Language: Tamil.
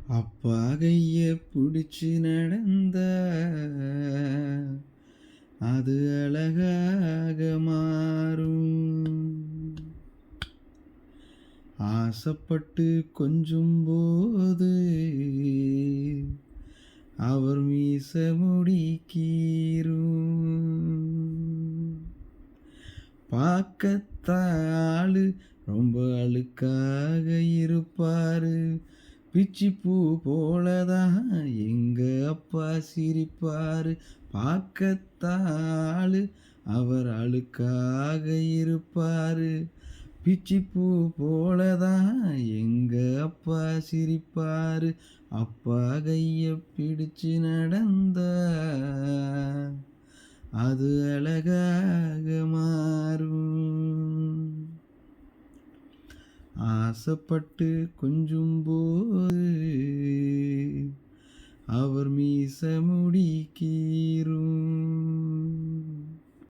அப்பா கைய பிடிச்சு நடந்த அது அழகாக மாறும். ஆசைப்பட்டு கொஞ்சும் போது அவர் மீச முடிக்கீரும். பார்க்கத்தாளு ரொம்ப அழுக்காக இருப்பாரு. பிச்சிப்பூ போலதான் எங்க அப்பா சிரிப்பாரு. பார்க்கத்தாளு அவர் அழுக்காக இருப்பாரு. பிச்சிப்பூ போலதான் எங்க அப்பா சிரிப்பாரு. அப்பா கைய பிடிச்சு நடந்தா அது அழகாக மாறும். ஆசைப்பட்டு கொஞ்சும் போது அவர் மீச முடிக்கீரும்.